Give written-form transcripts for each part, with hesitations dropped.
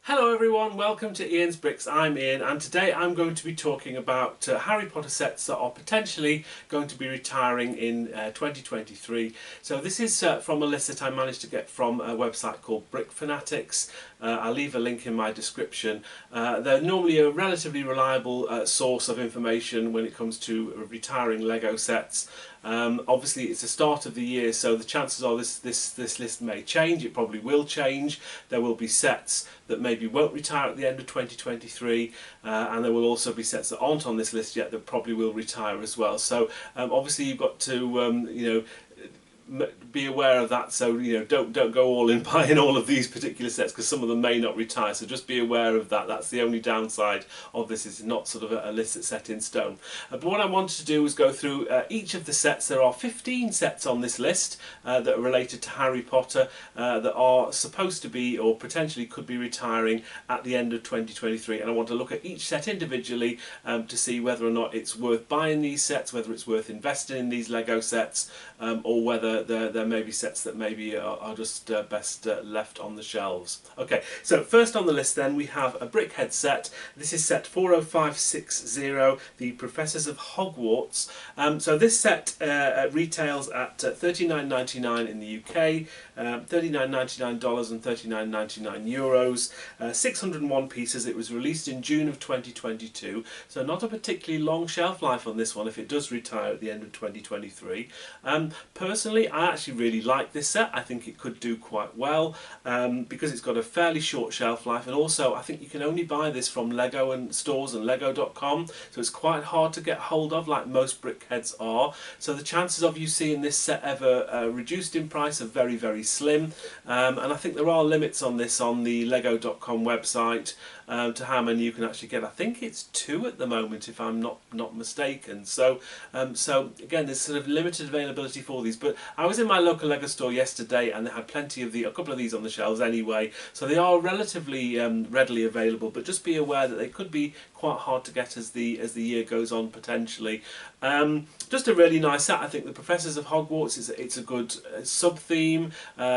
Hello everyone, welcome to Ian's Bricks. I'm Ian and today I'm going to be talking about Harry Potter sets that are potentially going to be retiring in 2023. So this is from a list that I managed to get from a website called Brick Fanatics. I'll leave a link in my description. They're normally a relatively reliable source of information when it comes to retiring Lego sets. Obviously it's the start of the year, so the chances are this list may change. It probably will change. There will be sets that maybe won't retire at the end of 2023, and there will also be sets that aren't on this list yet that probably will retire as well. So obviously you've got to be aware of that, so don't go all in buying all of these particular sets because some of them may not retire, so just be aware of that. That's the only downside of this, is not sort of a list that's set in stone. But what I wanted to do was go through each of the sets. There are 15 sets on this list that are related to Harry Potter that are supposed to be or potentially could be retiring at the end of 2023, and I want to look at each set individually to see whether or not it's worth buying these sets, whether it's worth investing in these Lego sets, or whether there may be sets that maybe are just best left on the shelves. Okay, so first on the list then we have a Brickhead set. This is set 40560, the Professors of Hogwarts. So this set retails at $39.99 in the UK, $39.99 and €39.99. 601 pieces. It was released in June of 2022, so not a particularly long shelf life on this one if it does retire at the end of 2023. Personally, I actually really like this set. I think it could do quite well because it's got a fairly short shelf life, and also I think you can only buy this from Lego and stores and Lego.com, so it's quite hard to get hold of like most Brickheads are. So the chances of you seeing this set ever reduced in price are very, very slim, and I think there are limits on this on the Lego.com website to how many you can actually get. I think it's 2 at the moment if I'm not mistaken. So again, there's sort of limited availability for these, but I was in my local Lego store yesterday and they had plenty of a couple of these on the shelves anyway, so they are relatively readily available, but just be aware that they could be quite hard to get as the year goes on potentially. Just a really nice set. I think the Professors of Hogwarts it's a good sub-theme.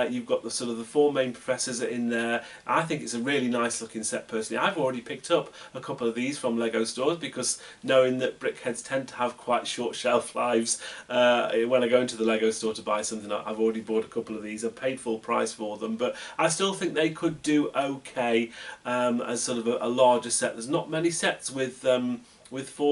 You've got the sort of the 4 main professors in there. I think it's a really nice looking set personally. I've already picked up a couple of these from Lego stores because knowing that Brickheads tend to have quite short shelf lives, when I go into the Lego store to buy something, I've already bought a couple of these. I've paid full price for them, but I still think they could do okay as sort of a larger set. There's not many sets with 4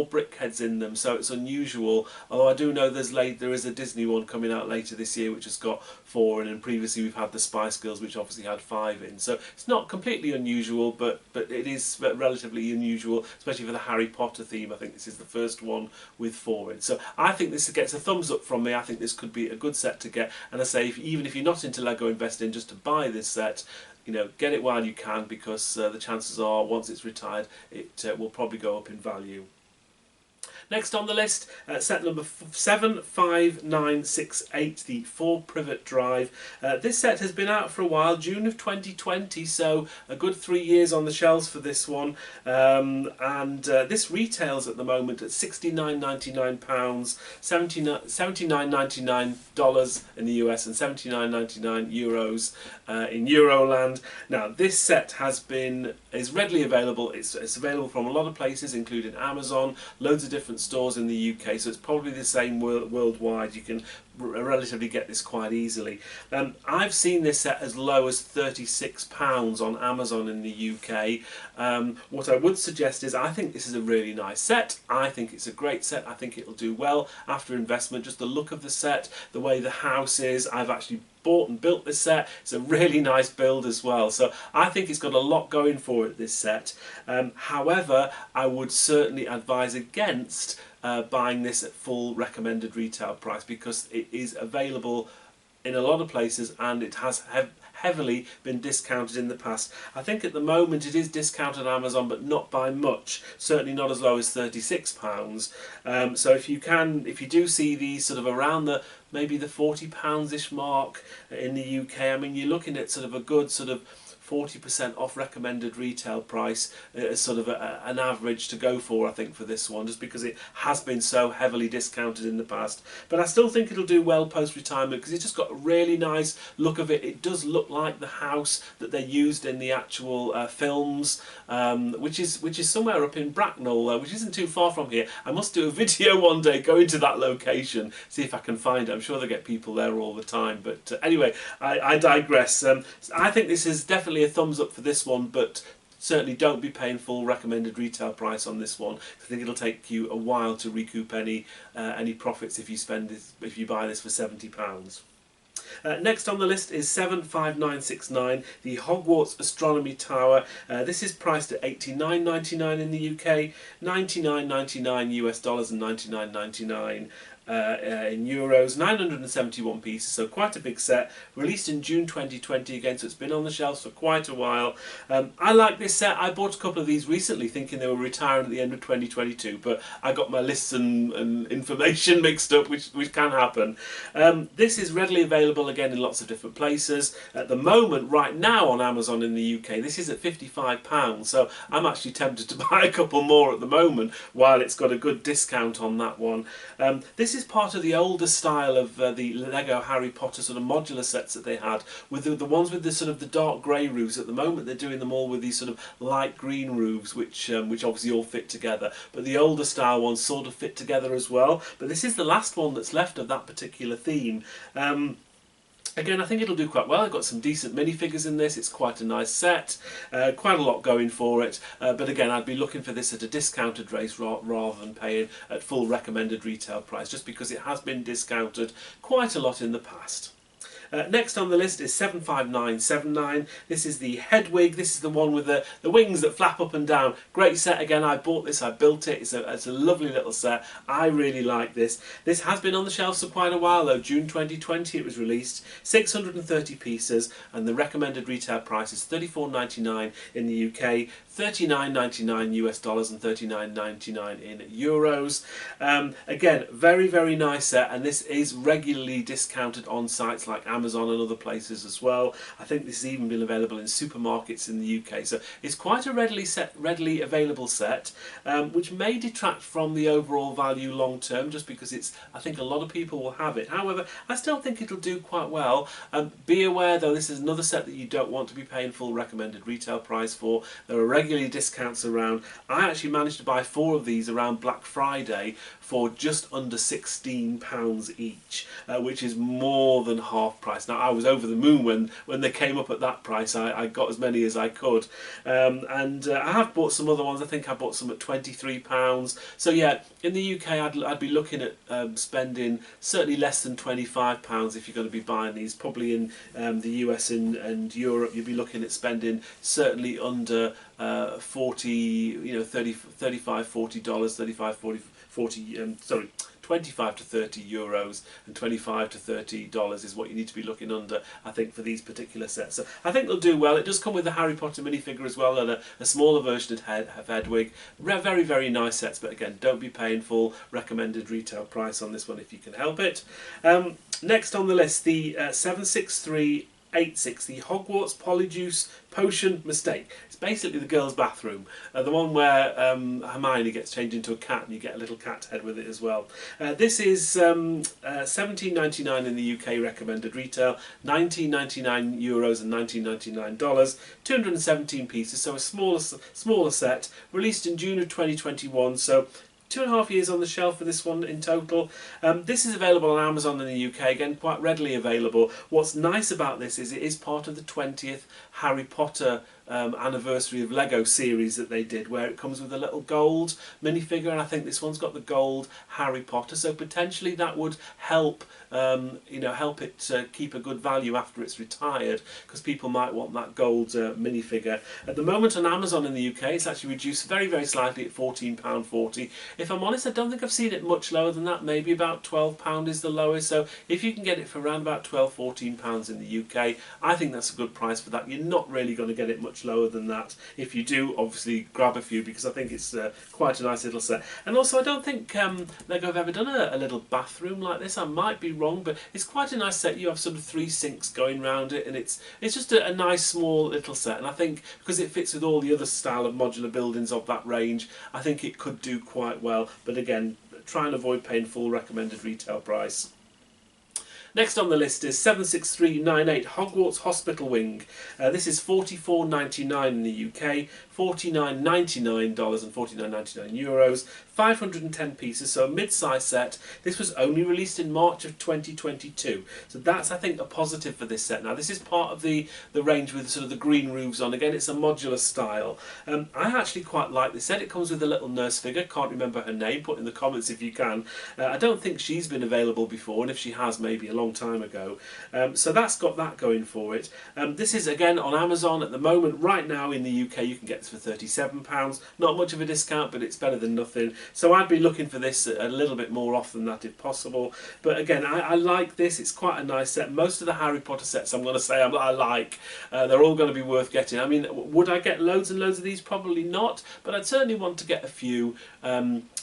Brickheads in them, so it's unusual. Although I do know there is a Disney one coming out later this year which has got 4 in, and previously we've had the Spice Girls which obviously had 5 in. So it's not completely unusual, but it is relatively unusual, especially for the Harry Potter theme. I think this is the first one with 4 in. So I think this gets a thumbs up from me. I think this could be a good set to get, and I say even if you're not into Lego investing, just to buy this set, get it while you can, because the chances are once it's retired it will probably go up in value. Next on the list, set number 75968, the 4 Privet Drive. This set has been out for a while, June of 2020, so a good 3 years on the shelves for this one. This retails at the moment at £69.99, $79.99 in the US, and €79.99 in Euroland. Now this set is readily available. It's available from a lot of places, including Amazon, loads of different stores in the UK, so it's probably the same worldwide. You can relatively get this quite easily. I've seen this set as low as £36 on Amazon in the UK. What I would suggest is, I think this is a really nice set. I think it's a great set. I think it'll do well after investment. Just the look of the set, the way the house is. I've actually bought and built this set. It's a really nice build as well, so I think it's got a lot going for it, this set. However, I would certainly advise against buying this at full recommended retail price, because it is available in a lot of places and it has heavily been discounted in the past. I think at the moment it is discounted on Amazon, but not by much, certainly not as low as £36. So if you do see these sort of around maybe the £40-ish mark in the UK, I mean, you're looking at sort of a good sort of 40% off recommended retail price as sort of an average to go for, I think, for this one, just because it has been so heavily discounted in the past. But I still think it'll do well post-retirement because it's just got a really nice look of it. It does look like the house that they used in the actual films, which is somewhere up in Bracknell, which isn't too far from here. I must do a video one day going to that location, see if I can find it. I'm sure they get people there all the time. But anyway, I digress. I think this is definitely a thumbs up for this one, but certainly don't be paying full recommended retail price on this one. I think it'll take you a while to recoup any profits if you buy this for £70. Next on the list is 75969, the Hogwarts Astronomy Tower. This is priced at $89.99 in the UK, $99.99 US dollars and $99.99 in euros, 971 pieces, so quite a big set, released in June 2020 again, so it's been on the shelves for quite a while. I like this set. I bought a couple of these recently thinking they were retiring at the end of 2022, but I got my lists and information mixed up, which can happen. This is readily available again in lots of different places. At the moment, right now on Amazon in the UK, this is at £55, so I'm actually tempted to buy a couple more at the moment while it's got a good discount on that one. This is part of the older style of the Lego Harry Potter sort of modular sets that they had, with the ones with the sort of the dark grey roofs. At the moment they're doing them all with these sort of light green roofs, which obviously all fit together, but the older style ones sort of fit together as well. But this is the last one that's left of that particular theme. Again, I think it'll do quite well. I've got some decent minifigures in this. It's quite a nice set, quite a lot going for it. But again, I'd be looking for this at a discounted rate rather than paying at full recommended retail price, just because it has been discounted quite a lot in the past. Next on the list is 75979. This is the Hedwig. This is the one with the wings that flap up and down. Great set again. I bought this, I built it. It's a lovely little set. I really like this. This has been on the shelves for quite a while though. June 2020 it was released. 630 pieces, and the recommended retail price is $34.99 in the UK, $39.99 US dollars and $39.99 in euros. Again, very, very nice set, and this is regularly discounted on sites like Amazon and other places as well. I think this has even been available in supermarkets in the UK, so it's quite a readily available set, which may detract from the overall value long term, just because I think a lot of people will have it. However, I still think it'll do quite well. Be aware though, this is another set that you don't want to be paying full recommended retail price for. There are regularly discounts around. I actually managed to buy 4 of these around Black Friday for just under £16 each, which is more than half price. Now, I was over the moon when they came up at that price. I got as many as I could, and I have bought some other ones. I think I bought some at £23. So yeah, in the UK I'd be looking at spending certainly less than £25 if you're going to be buying these. Probably in the US and Europe you'd be looking at spending certainly under 40, you know, $35, $40, 25 to 30 euros and 25 to 30 dollars is what you need to be looking under, I think, for these particular sets. So I think they'll do well. It does come with the Harry Potter minifigure as well, and a smaller version of Hedwig. very, very nice sets, but again, don't be paying full recommended retail price on this one if you can help it. Next on the list, the 76386, the Hogwarts Polyjuice Potion Mistake. It's basically the girls' bathroom, the one where Hermione gets changed into a cat and you get a little cat head with it as well. This is $17.99 in the UK recommended retail, €19.99 euros and $19.99 dollars, 217 pieces, so a smaller set, released in June of 2021. So 2.5 years on the shelf for this one in total. This is available on Amazon in the UK, again quite readily available. What's nice about this is it is part of the 20th Harry Potter anniversary of Lego series that they did, where it comes with a little gold minifigure, and I think this one's got the gold Harry Potter, so potentially that would help help it keep a good value after it's retired, because people might want that gold minifigure. At the moment on Amazon in the UK it's actually reduced very, very slightly at £14.40. If I'm honest, I don't think I've seen it much lower than that. Maybe about £12 is the lowest, so if you can get it for around about £12, £14 in the UK, I think that's a good price for that. You're not really going to get it much much lower than that. If you do, obviously grab a few, because I think it's quite a nice little set. And also, I don't think Lego have ever done a little bathroom like this. I might be wrong, but it's quite a nice set. You have sort of 3 sinks going round it, and it's just a nice small little set. And I think because it fits with all the other style of modular buildings of that range, I think it could do quite well. But again, try and avoid paying full recommended retail price. Next on the list is 76398 Hogwarts Hospital Wing. This is $44.99 in the UK, $49.99 and €49.99, 510 pieces, so a mid-size set. This was only released in March of 2022, so that's, I think, a positive for this set. Now, this is part of the range with sort of the green roofs on. Again, it's a modular style. I actually quite like this set. It comes with a little nurse figure. Can't remember her name. Put in the comments if you can. I don't think she's been available before, and if she has, maybe a long time ago. So that's got that going for it. This is again on Amazon at the moment. Right now in the UK you can get this for £37. Not much of a discount, but it's better than nothing. So I'd be looking for this a little bit more often than that if possible. But again, I like this. It's quite a nice set. Most of the Harry Potter sets I'm going to say I like. They're all going to be worth getting. I mean, would I get loads and loads of these? Probably not, but I'd certainly want to get a few,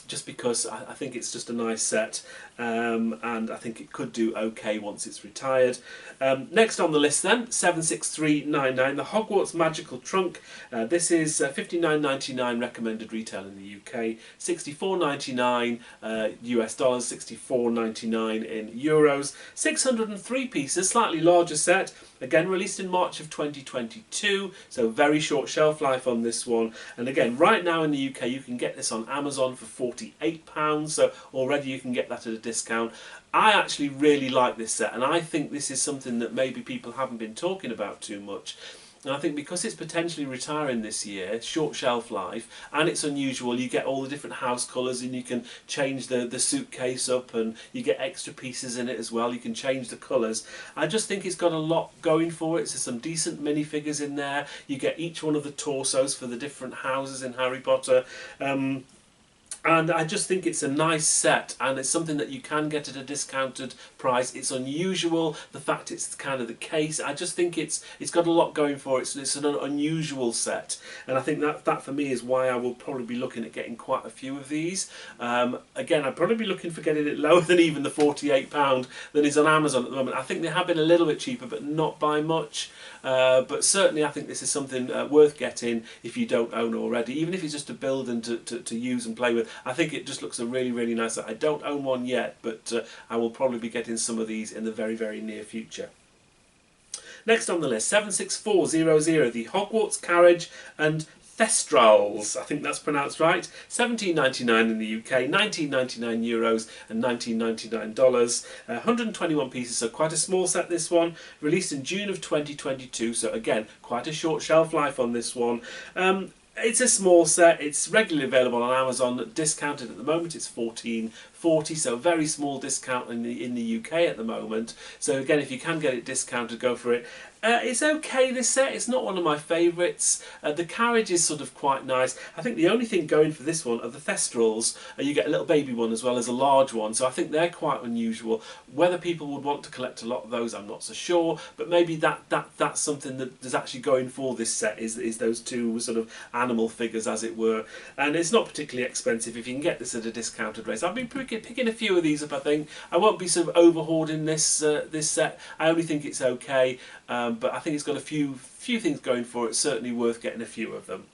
just because I think it's just a nice set, and I think it could do okay once it's retired. Next on the list then, 76399, the Hogwarts Magical Trunk. This is $59.99 recommended retail in the UK, $64.99 US dollars, $64.99 in euros, 603 pieces, slightly larger set. Again, released in March of 2022, so very short shelf life on this one. And again, right now in the UK, you can get this on Amazon for £48, so already you can get that at a discount. I actually really like this set, and I think this is something that maybe people haven't been talking about too much. And I think because it's potentially retiring this year, short shelf life, and it's unusual, you get all the different house colours, and you can change the suitcase up, and you get extra pieces in it as well. You can change the colours. I just think it's got a lot going for it. So some decent minifigures in there. You get each one of the torsos for the different houses in Harry Potter. And I just think it's a nice set, and it's something that you can get at a discounted price. It's unusual, the fact it's kind of the case. I just think it's got a lot going for it, so it's an unusual set. And I think that for me is why I will probably be looking at getting quite a few of these. Again, I'd probably be looking for getting it lower than even the £48 that is on Amazon at the moment. I think they have been a little bit cheaper, but not by much. But certainly I think this is something worth getting if you don't own already, even if it's just to build and to use and play with. I think it just looks a really, really nice set. I don't own one yet, but I will probably be getting some of these in the very, very near future. Next on the list, 76400, the Hogwarts Carriage and Thestrals, I think that's pronounced right. $17.99 in the UK, €19.99 and $19.99. 121 pieces, so quite a small set this one. Released in June of 2022, so again, quite a short shelf life on this one. It's a small set. It's regularly available on Amazon, discounted at the moment. It's $14.40, so a very small discount in the UK at the moment. So again, if you can get it discounted, go for it. It's okay, this set. It's not one of my favourites. The carriage is sort of quite nice. I think the only thing going for this one are the Thestrals. You get a little baby one as well as a large one, so I think they're quite unusual. Whether people would want to collect a lot of those, I'm not so sure, but maybe that's something that is actually going for this set, is those two sort of animal figures, as it were. And it's not particularly expensive if you can get this at a discounted rate. I've been picking a few of these up, I think. I won't be sort of over-hoarding this set. I only think it's okay. But I think it's got a few things going for it. Certainly worth getting a few of them.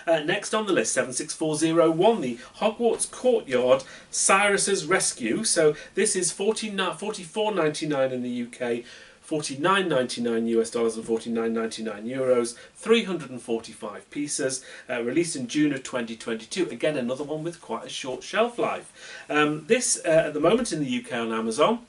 Next on the list, 76401, the Hogwarts Courtyard Cyrus's Rescue. So this is $44.99 in the UK, $49.99 US dollars and $49.99 euros, 345 pieces, released in June of 2022. Again, another one with quite a short shelf life. This at the moment in the UK on Amazon,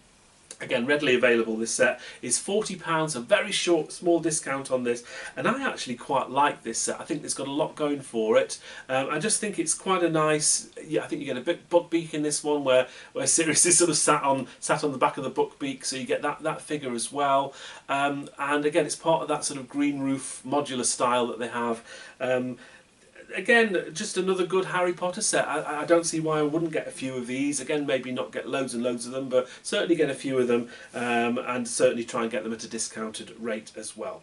again, readily available, this set is £40, a very small discount on this, and I actually quite like this set. I think it's got a lot going for it. I just think it's quite a nice, I think you get a bit book beak in this one, where Cyrus is sort of sat on the back of the book beak, so you get that figure as well. And again, it's part of that sort of green roof modular style that they have. Again, just another good Harry Potter set. I don't see why I wouldn't get a few of these. Again, maybe not get loads and loads of them, but certainly get a few of them, and certainly try and get them at a discounted rate as well.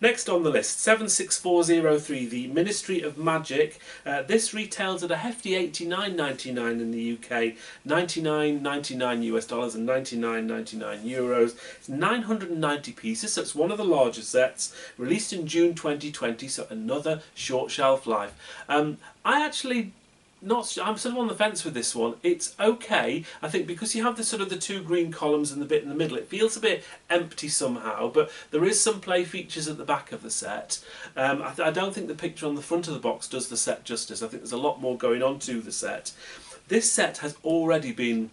Next on the list, 76403, the Ministry of Magic. This retails at a hefty $89.99 in the UK, $99.99 US dollars and €99.99 euros. It's 990 pieces, so it's one of the larger sets, released in June 2020, so another short shelf life. I actually I'm sort of on the fence with this one. It's okay. I think because you have the sort of the two green columns and the bit in the middle, it feels a bit empty somehow, but there is some play features at the back of the set. I don't think the picture on the front of the box does the set justice. I think there's a lot more going on to the set. This set has already been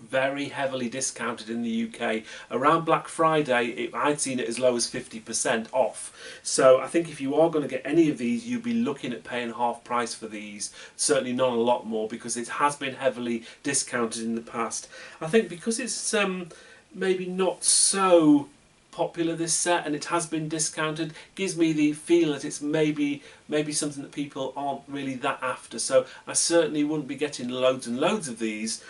very heavily discounted in the UK. Around Black Friday, I'd seen it as low as 50% off. So I think if you are going to get any of these, you'd be looking at paying half price for these. Certainly not a lot more, because it has been heavily discounted in the past. I think because it's maybe not so popular, this set, and it has been discounted, gives me the feel that it's maybe something that people aren't really that after. So I certainly wouldn't be getting loads and loads of these.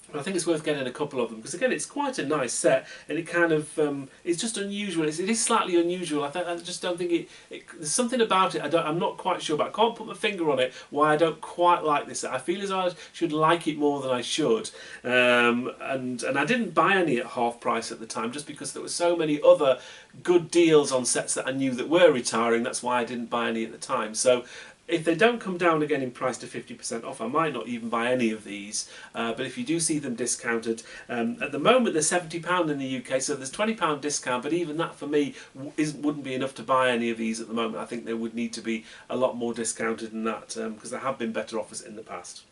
But I think it's worth getting a couple of them, because again, it's quite a nice set, and it kind of it's just unusual. It is slightly unusual. I just don't think there's something about it I'm not quite sure about. I can't put my finger on it why I don't quite like this set. I feel as though I should like it more than I should, and I didn't buy any at half price at the time, just because there were so many other good deals on sets that I knew that were retiring. That's why I didn't buy any at the time. So if they don't come down again in price to 50% off, I might not even buy any of these. But if you do see them discounted, at the moment they're £70 in the UK, so there's £20 discount, but even that for me wouldn't be enough to buy any of these at the moment. I think they would need to be a lot more discounted than that, because there have been better offers in the past.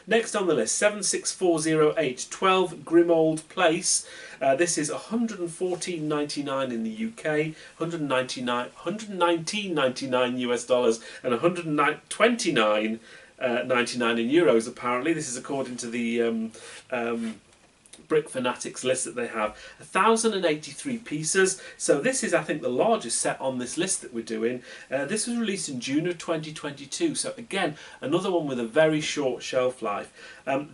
Next on the list, 76408, 12 Grimold Place. This is $114.99 in the UK, $119.99 US dollars, and $129.99 in euros. Apparently, this is according to the Brick Fanatics list that they have. 1,083 pieces. So this is, I think, the largest set on this list that we're doing. This was released in June of 2022. So again, another one with a very short shelf life.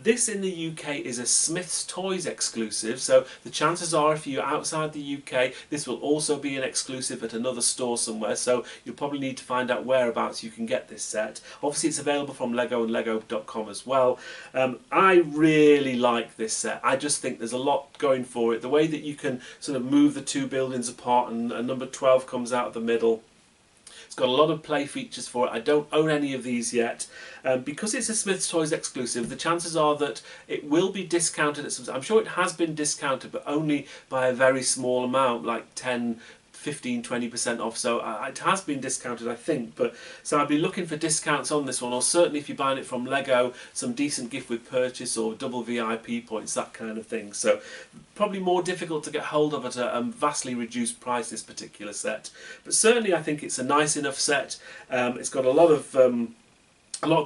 This in the UK is a Smith's Toys exclusive. So the chances are, if you're outside the UK, this will also be an exclusive at another store somewhere. So you'll probably need to find out whereabouts you can get this set. Obviously, it's available from Lego and Lego.com as well. I really like this set. I just think there's a lot going for it. The way that you can sort of move the two buildings apart, and number 12 comes out of the middle. It's got a lot of play features for it. I don't own any of these yet. Because it's a Smith's Toys exclusive, the chances are that it will be discounted at some. I'm sure it has been discounted, but only by a very small amount, like 10, 15, 20% off. So it has been discounted, I think. But so I'd be looking for discounts on this one, or certainly if you're buying it from Lego, some decent gift with purchase or double VIP points, that kind of thing. So probably more difficult to get hold of at a vastly reduced price, this particular set. But certainly I think it's a nice enough set. It's got a lot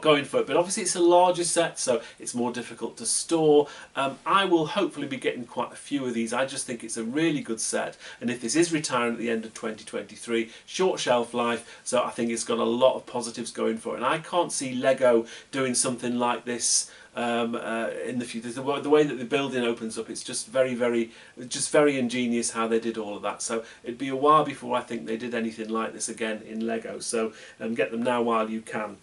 going for it, but obviously it's a larger set, so it's more difficult to store. I will hopefully be getting quite a few of these. I just think it's a really good set, and if this is retiring at the end of 2023, short shelf life, so I think it's got a lot of positives going for it, and I can't see Lego doing something like this in the future. The way that the building opens up, it's just very ingenious how they did all of that. So it'd be a while before I think they did anything like this again in Lego, so get them now while you can.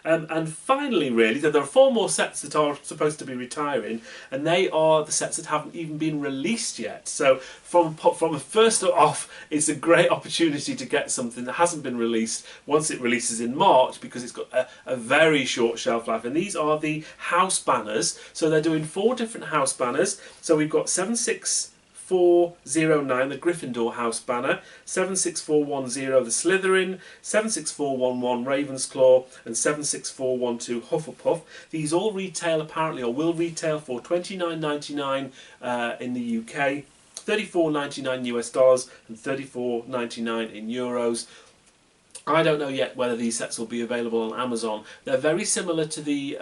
And finally, really, there are 4 more sets that are supposed to be retiring, and they are the sets that haven't even been released yet. So from first off, it's a great opportunity to get something that hasn't been released once it releases in March, because it's got a very short shelf life. And these are the house banners. So they're doing 4 different house banners. So we've got 76409, the Gryffindor house banner, 76410, the Slytherin, 76411, Ravensclaw, and 76412, Hufflepuff. These all retail apparently, or will retail, for $29.99 in the UK, $34.99 US dollars, and $34.99 in euros. I don't know yet whether these sets will be available on Amazon. They're very similar to the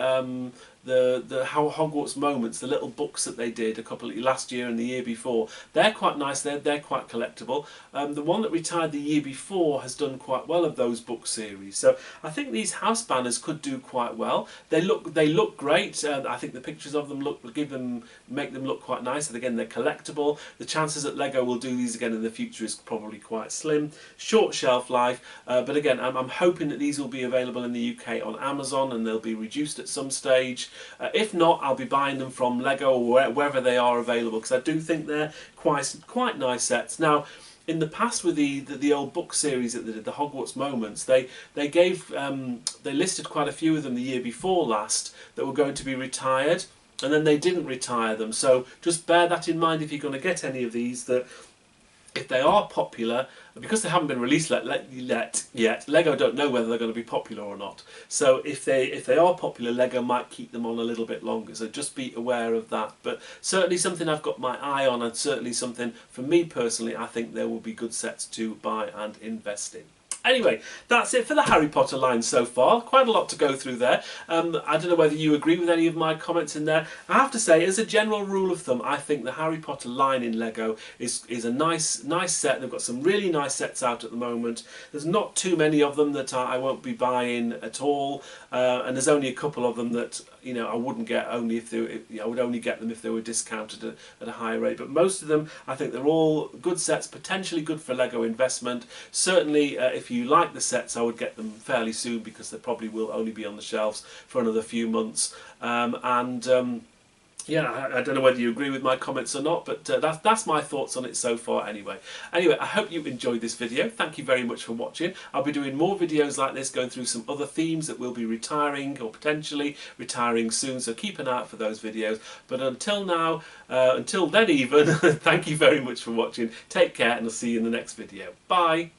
the How Hogwarts Moments, the little books that they did last year and the year before. They're quite nice. They're quite collectible. The one that retired the year before has done quite well of those book series. So I think these house banners could do quite well. They look great. I think the pictures of them make them look quite nice. And again, they're collectible. The chances that Lego will do these again in the future is probably quite slim. Short shelf life, but again, I'm hoping that these will be available in the UK on Amazon and they'll be reduced at some stage. If not, I'll be buying them from Lego or wherever they are available, because I do think they're quite nice sets. Now, in the past with the old book series that they did, the Hogwarts Moments, they listed quite a few of them the year before last that were going to be retired, and then they didn't retire them. So just bear that in mind if you're going to get any of these, that if they are popular, because they haven't been released yet, Lego don't know whether they're going to be popular or not. So if they are popular, Lego might keep them on a little bit longer. So just be aware of that. But certainly something I've got my eye on, and certainly something for me personally, I think there will be good sets to buy and invest in. Anyway, that's it for the Harry Potter line so far. Quite a lot to go through there. I don't know whether you agree with any of my comments in there. I have to say, as a general rule of thumb, I think the Harry Potter line in Lego is a nice set. They've got some really nice sets out at the moment. There's not too many of them that I won't be buying at all, and there's only a couple of them that I wouldn't get, only if I would only get them if they were discounted at a higher rate. But most of them, I think they're all good sets, potentially good for Lego investment. Certainly, if you like the sets, I would get them fairly soon, because they probably will only be on the shelves for another few months. Yeah, I don't know whether you agree with my comments or not, but that's my thoughts on it so far anyway. Anyway, I hope you enjoyed this video. Thank you very much for watching. I'll be doing more videos like this, going through some other themes that will be retiring or potentially retiring soon, so keep an eye out for those videos. But until now, until then even, thank you very much for watching. Take care, and I'll see you in the next video. Bye!